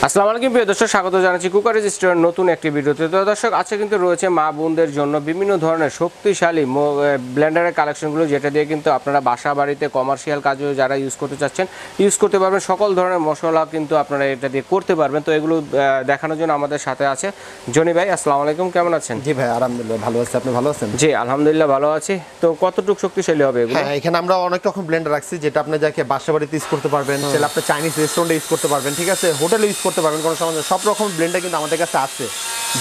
আসসালামু আলাইকুম প্রিয় দর্শক, স্বাগত জানাচ্ছি কুকার রেজিস্ট্রের নতুন একটি ভিডিওতে। তো দর্শক, আজকে কিন্তু রয়েছে মা বোনদের জন্য বিভিন্ন ধরনের শক্তিশালী ব্লেন্ডারের কালেকশনগুলো, যেটা দিয়ে কিন্তু আপনারা বাসা বাড়িতে কমার্শিয়াল কাজেও যারা ইউজ করতে চাচ্ছেন ইউজ করতে পারবেন। সকল ধরনের মশলা কিন্তু আপনারা এটা দিয়ে করতে পারবেন। তো এগুলো দেখানোর জন্য আমাদের সাথে আছে জনি ভাই। আসসালামু আলাইকুম, কেমন আছেন? জি ভাই, আলহামদুলিল্লাহ ভালো আছি। আপনি ভালো আছেন? জি আলহামদুলিল্লাহ ভালো আছি। তো কতটুকু শক্তিশালী হবে এগুলো? হ্যাঁ, এখানে আমরা অনেক রকম ব্লেন্ডার রাখছি, যেটা আপনি যাকে বাসা বাড়িতে ইউজ করতে পারবেন, সেটা আপনি চাইনিজ রেস্টুরেন্টে ইউজ করতে পারবেন, ঠিক আছে, হোটেলে ইউজ করতে পারবেন, কোনো সমস্যা। সব রকম ব্লেন্ডার কিন্তু আমাদের কাছে আছে।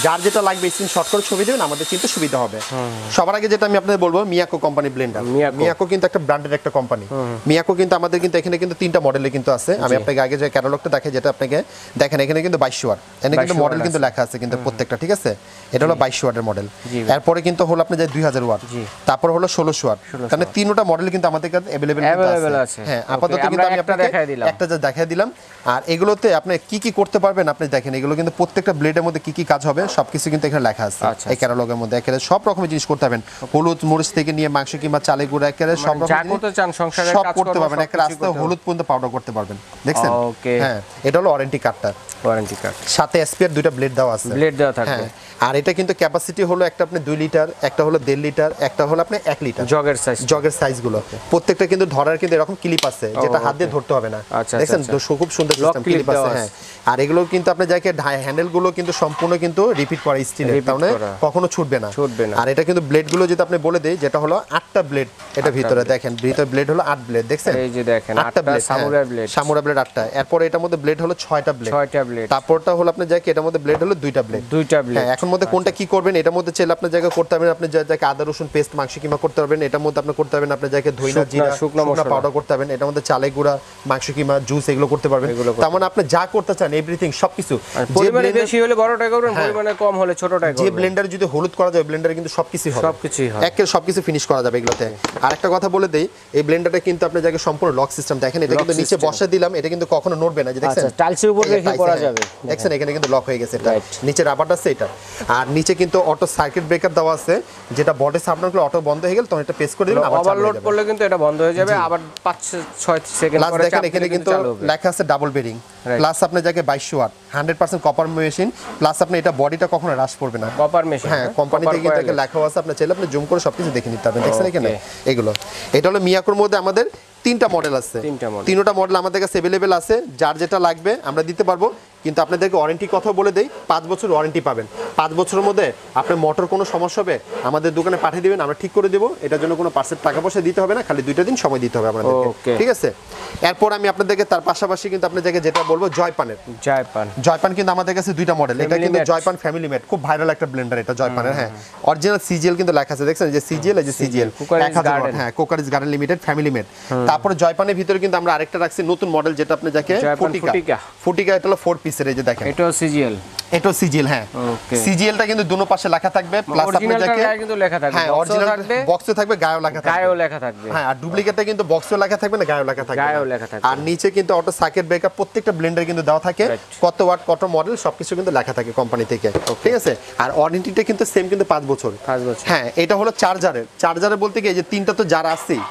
যার যেটা লাগবে স্ক্রিনশট করে ছবি দেবেন, আমাদের চিন্তা সুবিধা হবে। সবার আগে যেটা আমি আপনাদের বলবো, মিয়াকো কোম্পানি ব্লেন্ডার। মিয়াকো কিন্তু একটা ব্র্যান্ডেড একটা কোম্পানি। মিয়াকো কিন্তু আমাদের কিন্তু এখানে কিন্তু 3টা মডেলে কিন্তু আছে। আমি আপনাকে আগে যে ক্যাটালগটা দেখাই, যেটা আপনাকে দেখেন, এখানে কিন্তু 22 ওয়াট, এখানে কিন্তু মডেল কিন্তু লেখা আছে কিন্তু প্রত্যেকটা, ঠিক আছে। এটা হলো 22 ওয়াটের মডেল। এরপরে কিন্তু হলো আপনি যে 2000 ওয়াট, তারপর হলো 1600 ওয়াট। কারণ তিনটা মডেল কিন্তু আমাদের কাছে अवेलेबल আছে। হ্যাঁ, আপাতত কিন্তু আমি আপনাকে একটা যা দেখাই দিলাম। আর এগুলোতে আপনি কি কি করতে পারবেন আপনি দেখেন, এগুলো কিন্তু প্রত্যেকটা ব্লেডের মধ্যে কি কি কাজ হবে সবকিছু কিন্তু এখানে লেখা আছে। এই ক্যাটালগের মধ্যে এখানে সব রকমের জিনিস করতে পারবেন। হলুদ মরিচ থেকে নিয়ে মাংস কিংবা চালে গুঁড়া এখানে সব রকম যা করতে চান সংসারে সব কাজ করতে পারবেন। একটা রাস্তা হলুদ পর্যন্ত পাউডার করতে পারবেন, দেখছেন? হ্যাঁ, এটা হলো ওয়ারেন্টি কার্ডটা। ওয়ারেন্টি কার্ড সাথে এসপিআর দুইটা ব্লেড দেওয়া আছে। ব্লেড দেওয়া থাকবে। আর এটা কিন্তু ক্যাপাসিটি হলো একটা আপনি 2 লিটার, একটা হলো 1.5 লিটার, একটা হলো আপনি 1 লিটার। জগের সাইজগুলো প্রত্যেকটা কিন্তু ধরার কিন্তু এরকম ক্লিপ আছে, যেটা হাত দিয়ে ধরতে হবে না। দেখছেন তো, খুব সুন্দর সিস্টেম ক্লিপ আছে। হ্যাঁ, আর এগুলো কিন্তু আপনি যাকে হ্যান্ডেলগুলো কিন্তু সম্পূর্ণ কিন্তু রিপিট করা স্টিলের, তার মানে কখনো ছুটবে না। আর এটা কিন্তু ব্লেডগুলো যদি আপনি বলে দেই, যেটা হলো 8টা ব্লেড। এটা ভিতরে দেখেন, ভিতরে ব্লেড হলো 8 ব্লেড, দেখছেন? এই যে দেখেন 8টা ব্লেড, সামুরাই ব্লেড 8টা। এরপর এটার মধ্যে ব্লেড হলো 6টা ব্লেড। তারপরটা হলো আপনি যাকে এটার মধ্যে ব্লেড হলো 2টা ব্লেড। হ্যাঁ, এখন মধ্যে কোনটা কি করবেন, এটার মধ্যে চাইলে আপনি জায়গা করতে পারবেন, আপনি যাকে আদা রসুন পেস্ট মাংস কিমা করতে পারবেন। এটার মধ্যে আপনি করতে পারবেন, আপনি যাকে ধইনা জিরা শুকনা পাউডার করতে পারবেন। এটার মধ্যে চালে গুঁড়া মাংস কিমা জুস এগুলো করতে পারবেন। তার মানে আপনি যা করতে চান এভরিথিং সবকিছু। পরিমাণে বেশি হলে বড়টা করবেন, পরিমাণে কম হলে ছোটটা করবেন। যে ব্লেন্ডারে যদি হলুদ করা যায়, ব্লেন্ডারে কিন্তু সবকিছু হবে, একের সবকিছু ফিনিশ করা যাবে এগুলোতে। আর একটা কথা বলে দেই, এই ব্লেন্ডারটা কিন্তু আপনি যাকে সম্পূর্ণ লক সিস্টেম, দেখেন এটা কিন্তু নিচে বসে দিলাম, এটা কিন্তু কখনো নড়বে না। যে দেখছেন টাইলসের উপর রেখে করা যাবে, দেখছেন এখানে কিন্তু লক হয়ে গেছে। এটা নিচে রাবারটা আছে এটা। আর নিচে কিন্তু অটো সার্কিট ব্রেকার দেওয়া আছে, যেটা বডি সাবধান করলে অটো বন্ধ হয়ে গেল, তখন এটা প্রেস করে দিবেন, আবার ওভারলোড করলে কিন্তু এটা বন্ধ হয়ে যাবে, আবার 5-6 সেকেন্ড পরে দেখেন এখানে কিন্তু লেখা আছে ডাবল বেরিং প্লাস আপনি যাকে 22 ওয়াট 100% কপার মেশিন প্লাস আপনি এটা বডিটা কখনো হ্রাস করবে না, কপার মেশিন। হ্যাঁ, কোম্পানি থেকে কিন্তু লেখা আছে, আপনি চাইলে আপনি জুম করে সবকিছু দেখে নিতে পারবেন। দেখছেন এখানে এগুলো। এটা হলো মিয়াকোর মধ্যে আমাদের 3টা মডেল আছে। 3টা মডেল আমাদের কাছে अवेलेबल আছে। যার যেটা লাগবে আমরা দিতে পারবো। কিন্তু আপনাদেরকে ওয়ারেন্টি কথা বলে দেই, 5 বছর ওয়ারেন্টি পাবেন। 5 বছরের মধ্যে আপনার মোটর কোনো সমস্যা হবে আমাদের দোকানে পাঠিয়ে দিবেন, আমরা ঠিক করে দেব। এটার জন্য কোনো পার্সেন্ট টাকা পয়সা দিতে হবে না, খালি 2টা দিন সময় দিতে হবে আপনাদেরকে, ঠিক আছে? এরপর আমি আপনাদেরকে তার পাশাপাশি কিন্তু আপনাদেরকে যেটা বলবো, জয়পান কিন্তু আমাদের কাছে 2টা মডেল। এটা কিন্তু জয়পান ফ্যামিলি মেড, খুব ভাইরাল একটা ব্লেন্ডার এটা জয়পানের। হ্যাঁ, অরিজিনাল সিজিএল কিন্তু লেখা আছে, দেখছেন যে সিজিএল, এই যে সিজিএল 1000 ওয়াট। হ্যাঁ, crockeries garden limited family made. তারপর জয়পানের ভিতরে কিন্তু আমরা আরেকটা রাখছি নতুন মডেল, যেটা আপনি যাকে ফুটিকা, এটা হলো 4 পিসের। এই যে দেখেন এটা সিজিএল। হ্যাঁ, সিজিএলটা কিন্তু দুনো পাশে লেখা থাকবে, প্লাস আপনি যাকে কিন্তু লেখা থাকবে, হ্যাঁ, অরিজিনাল বক্সে থাকবে, গায়েও লেখা থাকবে। হ্যাঁ, আর ডুপ্লিকেটটা কিন্তু বক্সেও লেখা থাকবে না, গায়েও লেখা থাকবে। আর নিচে কিন্তু অটো সার্কিট ব্রেকার প্রত্যেকটা ব্লেন্ডার কিন্তু দেওয়া থাকে, কত ওয়াট কত মডেল সবকিছু কিন্তু লেখা থাকে কোম্পানি থেকে, ঠিক আছে? আর ওয়ারেন্টিটা কিন্তু সেম, কিন্তু 5 বছর। হ্যাঁ, এটা হলো চার্জারের বলতে কি, এই যে 3টা তো জার আছেই,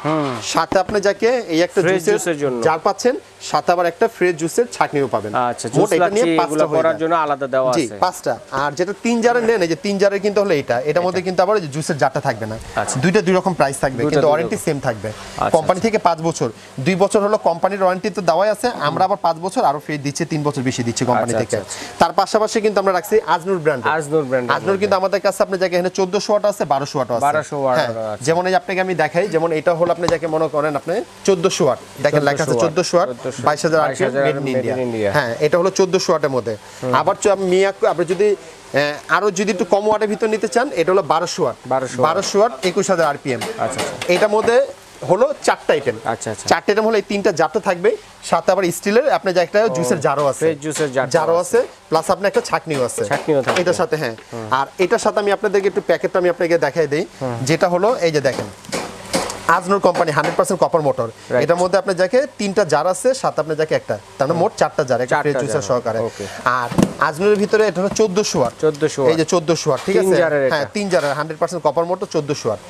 সাথে আপনি যাকে এই একটা জুসের জন্য জার পাচ্ছেন, সাথে আবার একটা ফ্রেশ জুসের ছাঁকনিও পাবেন। আচ্ছা, জুস এটা নিয়ে 5টা করার জন্য আলাদা দেওয়া আছে। জি, 5টা। আর যেটা 3 জারের নেন, এই যে 3 জারের কিন্তু হলো এটার মধ্যে কিন্তু আবার জুসের জারটা থাকবে না। দুইটা দুই রকম প্রাইস থাকবে, কিন্তু ওয়ারেন্টি সেম থাকবে। কোম্পানি থেকে 5 বছর, 2 বছর হলো কোম্পানির ওয়ারেন্টি তো দেওয়াই আছে, আমরা আবার 5 বছর আরো ফ্রি দিচ্ছি, 3 বছর বেশি দিচ্ছি কোম্পানি থেকে। তার পাশাপাশি কিন্তু আমরা রাখছি আজনুর ব্র্যান্ড। আজনুর কিন্তু আমাদের কাছে আপনি যাকে এখানে 1400 ওয়াট আছে, 1200 ওয়াট আছে। যেমন এই আপনাকে আমি দেখাই, যেমন এটা হলো আপনি যাকে মনে করেন আপনি 1400 ওয়াট, দেখেন লেখা আছে 1400 watt 22000 RPM made in India. হ্যাঁ, এটা হলো 1400 ওয়াটের মধ্যে। আবার আপনি যদি আরো যদি একটু কম ওয়াটের ভিতর নিতে চান, এটা হলো 1200 ওয়াট 21000 আরপিএম। আচ্ছা, এটার মধ্যে হলো 4টা আইটেম। আচ্ছা, 4টা আইটেম হলো এই 3টা জারটা থাকবে, সাথে আবার স্টিলের আপনি যে একটা জুসের জারও আছে, জারও আছে, প্লাস আপনি একটা ছাঁকনিও আছে এটার সাথে। হ্যাঁ, আর এটার সাথে আমি আপনাদেরকে একটু প্যাকেটটা আমি আপনাকে দেখাই দেই, যেটা হলো এই যে দেখেন আজনুর কোম্পানি 100% কপার মোটর। এটার মধ্যে আপনার যাকে 3টা জার আছে, সাথে আপনার যাকে একটা, তার মানে মোট 4টা জার, একটা ফ্রেশ জুসার সহকারে। আর আজনুরের ভিতরে এটা হলো 1400 ওয়াট। 1400 এই যে 1400 ওয়াট, ঠিক আছে? হ্যাঁ 3 জারের 100% কপার মোটর 1400 ওয়াট।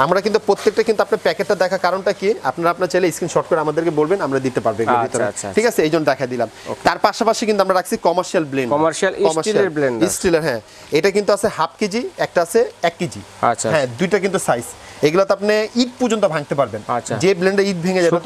আমরা কিন্তু প্রত্যেকটা কিন্তু আপনার প্যাকেটটা দেখা কারণটা কি, আপনারা চাইলে স্ক্রিনশট করে আমাদেরকে বলবেন, আমরা দিতে পারবো এর ভিতরে, ঠিক আছে? এইজন্য দেখা দিলাম। তার পাশাপাশি কিন্তু আমরা রাখছি কমার্শিয়াল ব্লেন্ড, কমার্শিয়াল স্টিলের ব্লেন্ডার, স্টিলের। হ্যাঁ এটা কিন্তু আছে হাফ কেজি, একটা আছে 1 কেজি। আচ্ছা, হ্যাঁ দুইটা কিন্তু সাইজ। এগুলো তো আপনি ঈদ পর্যন্ত ভাঙতে পারবেন। যে ব্লেন্ডে ঈদ ভেঙে যাবে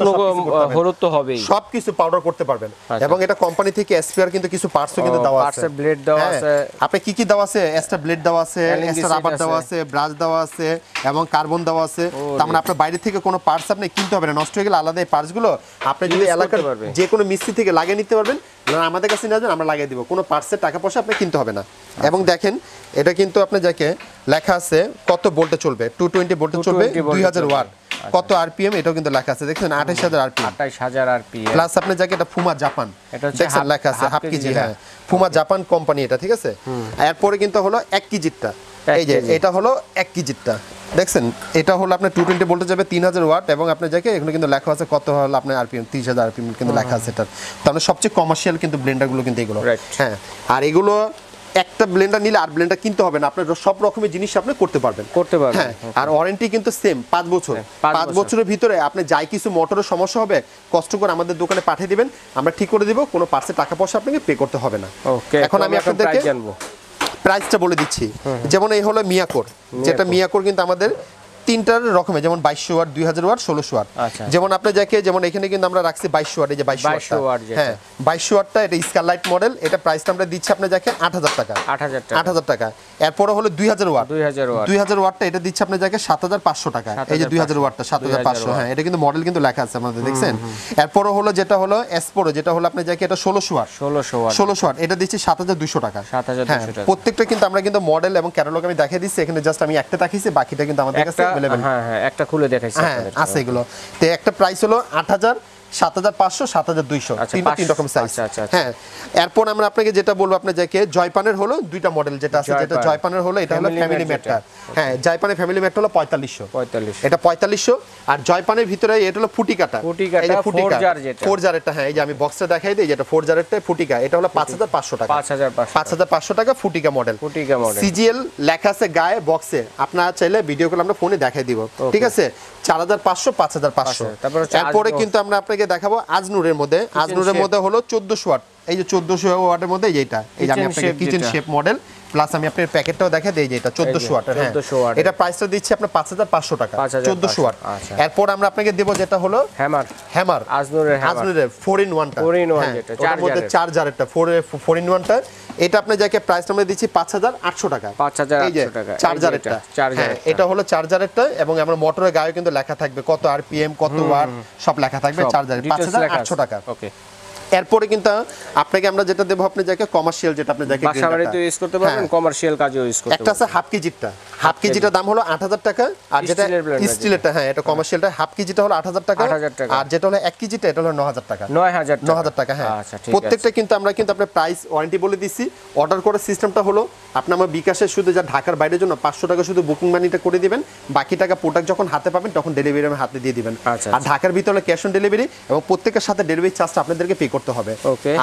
হলুদ তো হবেই, সবকিছু পাউডার করতে পারবেন। এবং এটা কোম্পানি থেকে এসপিআর কিন্তু কিছু পার্টসও কিন্তু দেওয়া আছে, পার্টসের ব্লেড দেওয়া আছে। আপনি কি দেওয়া আছে? এক্সট্রা ব্লেড দেওয়া আছে, এক্সট্রা রাবার দেওয়া আছে, ব্রাশ দেওয়া আছে এবং কার্বন দেওয়া আছে। তার মানে আপনার বাইরে থেকে কোনো পার্টস আপনি কিনতে হবে না, নষ্ট হয়ে গেলে আলাদা এই পার্টসগুলো আপনি যদি এলাকার যে কোনো মিস্ত্রি থেকে লাগিয়ে নিতে পারবেন, না আমাদের কাছে নিয়ে আসবেন, আমরা লাগিয়ে দিব। কোনো পার্টসের টাকা পয়সা আপনি কিনতে হবে না। এবং দেখেন এটা কিন্তু আপনি যাকে লেখা আছে কত ভোল্টে চলবে, 220 ভোল্টে চলবে, 2000 ওয়াট, কত আরপিএম এটাও কিন্তু লেখা আছে, দেখছেন 28000 আরপিএম, 28000 আরপিএম। প্লাস আপনি যাকে এটা ফুমা জাপান, দেখছেন লেখা আছে হাফ কেজি। হ্যাঁ ফুমা জাপান কোম্পানি এটা, ঠিক আছে? এরপরে কিন্তু হলো 1 কেজিরটা, এই যে এটা হলো 1 কেজিরটা, দেখছেন? এটা হলো আপনার 220 ভোল্টে যাবে, 3000 ওয়াট, এবং আপনার যাকে এখানে কিন্তু লেখা আছে কত হলো আপনার আরপিএম, 30000 আরপিএম কিন্তু লেখা আছে এটা। তার মানে সবচেয়ে কমার্শিয়াল কিন্তু ব্লেন্ডারগুলো কিন্তু এগুলো। হ্যাঁ আর এগুলো একটা ব্লেন্ডার নিলে আর ব্লেন্ডার কিনতে হবে না, আপনার সব রকমের জিনিস আপনি করতে পারবেন। হ্যাঁ আর ওয়ারেন্টি কিন্তু সেম 5 বছর। 5 বছরের ভিতরে আপনি যাই কিছু মোটরের সমস্যা হবে, কষ্ট করে আমাদের দোকানে পাঠিয়ে দিবেন, আমরা ঠিক করে দিব, কোনো পার্টসের টাকা পয়সা আপনাকে পে করতে হবে না। এখন আমি আপনাদেরকে প্রাইসটা বলে দিচ্ছি। যেমন এই হলো মিয়াকোর, যেটা মিয়াকোর কিন্তু আমাদের তিনটার রকমের, যেমন 2200 ওয়াট, 2000 ওয়াট, 1600 ওয়াট। যেমন আপনি যাকে, যেমন এখানে কিন্তু আমরা রাখছি 2200 ওয়াট, এই যে 2200 ওয়াট। হ্যাঁ 2200 ওয়াটটা এটা স্কারলাইট মডেল, এটা প্রাইসটা আমরা দিচ্ছি আপনার যাকে 8000 টাকা। 8000 টাকা। এরপরে হলো 2000 ওয়াট, 2000 ওয়াটটা এটা দিচ্ছে আপনার যাকে 7500 টাকা। এই যে 2000 ওয়াটটা 7500। হ্যাঁ এটা কিন্তু মডেল কিন্তু লেখা আছে আমাদের, দেখছেন? এরপরে হলো যেটা হলো এসপোরো, যেটা হলো আপনার যাকে এটা 1600 ওয়াট, 1600 ওয়াট, এটা দিচ্ছি 7200 টাকা। 7200 টাকা। প্রত্যেকটা কিন্তু আমরা কিন্তু মডেল এবং ক্যাটালগ আমি দেখিয়ে দিচ্ছি, এখানে জাস্ট আমি একটা দেখাইছি, বাকিটা কিন্তু আমাদের কাছে अवेलेबल। হ্যাঁ হ্যাঁ একটা খুলে দেখাইছি আপনাদের। আছে এগুলো। তো একটা প্রাইস হলো 8000, 7500, 7200, তিন রকম সাইজ। হ্যাঁ এরপর আমরা আপনাকে যেটা বলবো, আপনার যাকে জয়পানের হলো দুইটা মডেল যেটা আছে, যেটা জয়পানের হলো এটা হলো ফ্যামিলি ম্যাটটা। হ্যাঁ জয়পানের ফ্যামিলি ম্যাটটা হলো 4500, এটা 4500। আর জয়পানের ভিতরে এটা হলো ফুটিকাটা, এই যে ফুটিকা 4 জারেরটা। হ্যাঁ এই যে আমি বক্সটা দেখাই দিই, যেটা 4 জারেরটা ফুটিকা, এটা হলো 5500 টাকা। 5500 টাকা ফুটিকা মডেল। সিজিএল লেখা আছে গায়ে বক্সে, আপনারা চাইলে ভিডিও কল আমরা ফোনে দেখাই দিব, ঠিক আছে? 4500, 5500। তারপরে কিন্তু আমরা আপনাকে দেখাবো আজনুরের মধ্যে। আজনুরের মধ্যে হলো 1400 ওয়াট, এই যে 1400 ওয়াটের মধ্যে এইটা, এই যে আমি আপনাকে কিচেন শেপ মডেল, প্লাস আমি আপনার প্যাকেটটাও দেখাই দেই, যে এটা 1400 ওয়াট। হ্যাঁ এটা প্রাইসটা দিচ্ছি আপনার 5500 টাকা, 1400 ওয়াট। এরপর আমরা আপনাকে দেব যেটা হলো হ্যামার আজনুরের 4 in 1টা, 4 in 1 যেটা চার জারের, 4 জারেরটা 4 in 1টা, এটা আপনি যাকে প্রাইসটা আমরা দিচ্ছি 5800 টাকা, 5800 টাকা। 4 জারেরটা, এটা হলো 4 জারেরটা, এবং আমরা মোটরের গায়ে কিন্তু লেখা থাকবে কত আরপিএম, কত ওয়াট, সব লেখা থাকবে। 4 জারের 5800 টাকা। ওকে এরপরে কিন্তু আপনাকে আমরা যেটা দেব, আপনি যাকে কমার্শিয়াল, যেটা আপনি যাকে বাসা বাড়িতে ইউজ করতে পারবেন, কমার্শিয়াল কাজে ইউজ করতে পারবেন। একটা আছে হাফ কেজিটা, হাফ কেজিটার দাম হলো 8000 টাকা। আর যেটা স্টিলেরটা, হ্যাঁ এটা কমার্শিয়ালটা, হাফ কেজিটা হলো 8000 টাকা, আর যেটা হলো 1 কেজিটা এটা হলো 9000 টাকা। 9000 টাকা। হ্যাঁ প্রত্যেকটা কিন্তু আমরা কিন্তু আপনার প্রাইস ওয়ারেন্টি বলে দিছি। অর্ডার করার সিস্টেমটা হলো আপনি আমার বিকাশে শুধু যা ঢাকার বাইরের জন্য 500 টাকা শুধু বুকিং মানিটা করে দিবেন, বাকি টাকা প্রোডাক্ট যখন হাতে পাবেন তখন ডেলিভারি আমি হাতে দিয়ে দিবেন। আর ঢাকার ভিতরে ক্যাশ অন ডেলিভারি, এবং প্রত্যেকের সাথে ডেলিভারি চার্জটা আপনাদেরকে পে করতে হবে।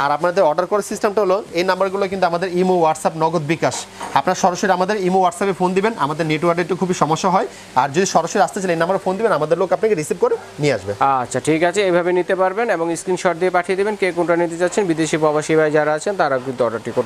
আর আপনাদের অর্ডার করার সিস্টেমটা হলো, এই নাম্বারগুলো কিন্তু আমাদের ইমো, হোয়াটসঅ্যাপ, নগদ, বিকাশ। আপনারা সরাসরি আমাদের ইমো, হোয়াটসঅ্যাপে ফোন দিবেন, আমাদের নেটওয়ার্কে একটু খুবই সমস্যা হয়। আর যদি সরাসরি আসতে চান এই নাম্বারে ফোন দিবেন, আমাদের লোক আপনাকে রিসিভ করে নিয়ে আসবে। আচ্ছা ঠিক আছে, এইভাবে নিতে পারবেন এবং স্ক্রিনশট দিয়ে পাঠিয়ে দিবেন কে কোনটা নিতে চাচ্ছেন। বিদেশি প্রবাসী ভাই যারা আছেন তারা কিন্তু অর্ডারটি করতে